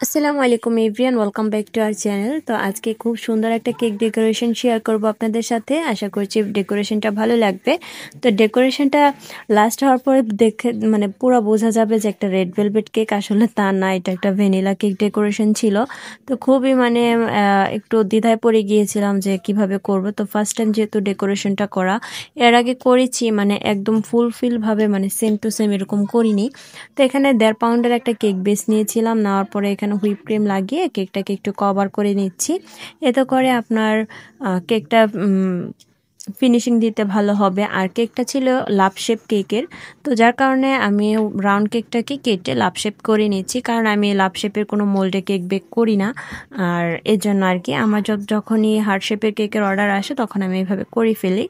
আসসালামু আলাইকুম everyone, welcome back to our channel. তো আজকে খুব সুন্দর একটা কেক ডেকোরেশন শেয়ার করব আপনাদের সাথে। আশা করছি ডেকোরেশনটা ভালো লাগবে। তো ডেকোরেশনটা লাস্ট হওয়ার পরে দেখে মানে পুরো বোঝা যাবে যে একটা রেড ভেলভেট কেক, আসলে তা না, এটা একটা ভ্যানিলা কেক ডেকোরেশন ছিল। তো খুবই মানে একটু দ্বিধায় পড়ে গিয়েছিলাম যে কিভাবে করব। তো ফার্স্ট টাইম যেহেতু ডেকোরেশনটা করা, এর আগে করেছি মানে একদম ফুলফিলভাবে মানে সেম টু সেম এরকম করিনি। তো এখানে 1.5 পাউন্ডের একটা কেক বেস নিয়েছিলাম, নেওয়ার পরে এখানে হুইপ ক্রিম লাগিয়ে কেকটাকে একটু কভার করে নিচ্ছি। এতে করে আপনার কেকটা ফিনিশিং দিতে ভালো হবে। আর কেকটা ছিল লাভ শেপ কেকের, তো যার কারণে আমি রাউন্ড কেকটাকে কেটে লাভ শেপ করে নিচ্ছি, কারণ আমি লাভ শেপের কোনো মোল্ডে কেক বেক করি না। আর এর জন্য আর কি আমার যখনই হার্ট শেপের কেকের অর্ডার আসে তখন আমি এইভাবে করে ফেলি।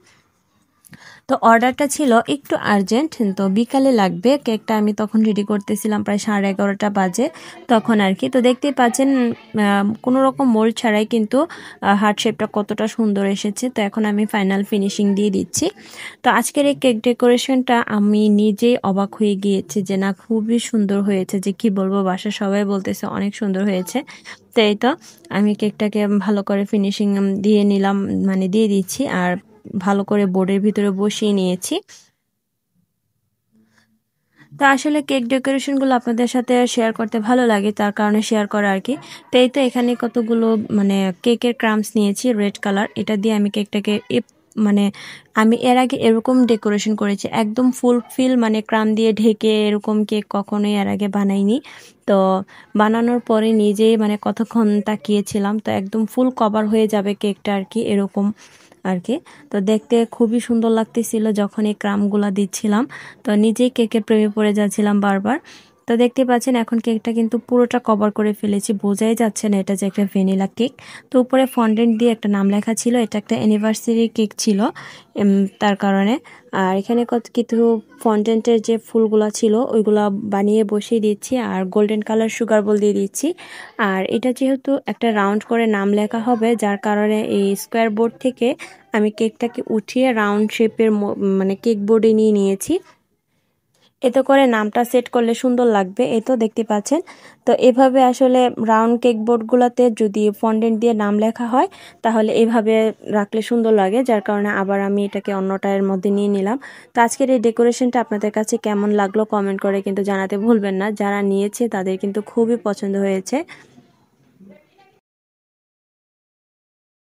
তো অর্ডারটা ছিল একটু আর্জেন্ট, তো বিকালে লাগবে। কেকটা আমি তখন রেডি করতেছিলাম প্রায় 11:30 বাজে তখন আর কি। তো দেখতেই পাচ্ছেন কোনো রকম মোল্ড ছাড়াই কিন্তু হার্ট শেপটা কতটা সুন্দর এসেছে। তো এখন আমি ফাইনাল ফিনিশিং দিয়ে দিচ্ছি। তো আজকের এই কেক ডেকোরেশনটা আমি নিজেই অবাক হয়ে গিয়েছি যে না, খুবই সুন্দর হয়েছে, যে কি বলবো, বাসার সবাই বলতেছে অনেক সুন্দর হয়েছে। তো এই তো আমি কেকটাকে ভালো করে ফিনিশিং দিয়ে নিলাম, মানে দিয়ে দিচ্ছি, আর ভালো করে বোর্ডের ভিতরে বসিয়ে নিয়েছি। তো আসলে কেক ডেকোরেশনগুলো আপনাদের সাথে শেয়ার করতে ভালো লাগে, তার কারণে শেয়ার করা আর কি। তো এই তো এখানে কতগুলো মানে কেকের ক্রাম্স নিয়েছি রেড কালার, এটা দিয়ে আমি কেকটাকে মানে আমি এর আগে এরকম ডেকোরেশন করেছি একদম ফুলফিল মানে ক্রাম দিয়ে ঢেকে, এরকম কেক কখনোই এর আগে বানাইনি। তো বানানোর পরে নিজেই মানে কতক্ষণ তাকিয়েছিলাম, তো একদম ফুল কভার হয়ে যাবে কেকটা আর কি, এরকম আর কি। তো দেখতে খুবই সুন্দর লাগতেছিল যখন এই ক্রামগুলা দিচ্ছিলাম, তো নিজেই কেকের প্রেমে পড়ে যাচ্ছিলাম বারবার। তো দেখতে পাচ্ছেন এখন কেকটা কিন্তু পুরোটা কভার করে ফেলেছি, বোঝাই যাচ্ছে না এটা যে একটা ভ্যানিলা কেক। তো উপরে ফন্ডেন্ট দিয়ে একটা নাম লেখা ছিল, এটা একটা অ্যানিভার্সারি কেক ছিল তার কারণে। আর এখানে কত কিছু ফন্ডেন্টের যে ফুলগুলা ছিল ওইগুলা বানিয়ে বসিয়ে দিচ্ছি, আর গোল্ডেন কালার সুগার বল দিয়ে দিচ্ছি। আর এটা যেহেতু একটা রাউন্ড করে নাম লেখা হবে, যার কারণে এই স্কোয়ার বোর্ড থেকে আমি কেকটাকে উঠিয়ে রাউন্ড শেপের মানে কেক বোর্ডে নিয়ে নিয়েছি। এতে করে নামটা সেট করলে সুন্দর লাগবে। এই তো দেখতে পাচ্ছেন। তো এভাবে আসলে রাউন্ড কেক বোর্ডগুলোতে যদি ফন্ডেন্ট দিয়ে নাম লেখা হয় তাহলে এভাবে রাখলে সুন্দর লাগে, যার কারণে আবার আমি এটাকে অন্যটার মধ্যে নিয়ে নিলাম। তো আজকের এই ডেকোরেশনটা আপনাদের কাছে কেমন লাগলো কমেন্ট করে কিন্তু জানাতে ভুলবেন না। যারা নিয়েছে তাদের কিন্তু খুবই পছন্দ হয়েছে।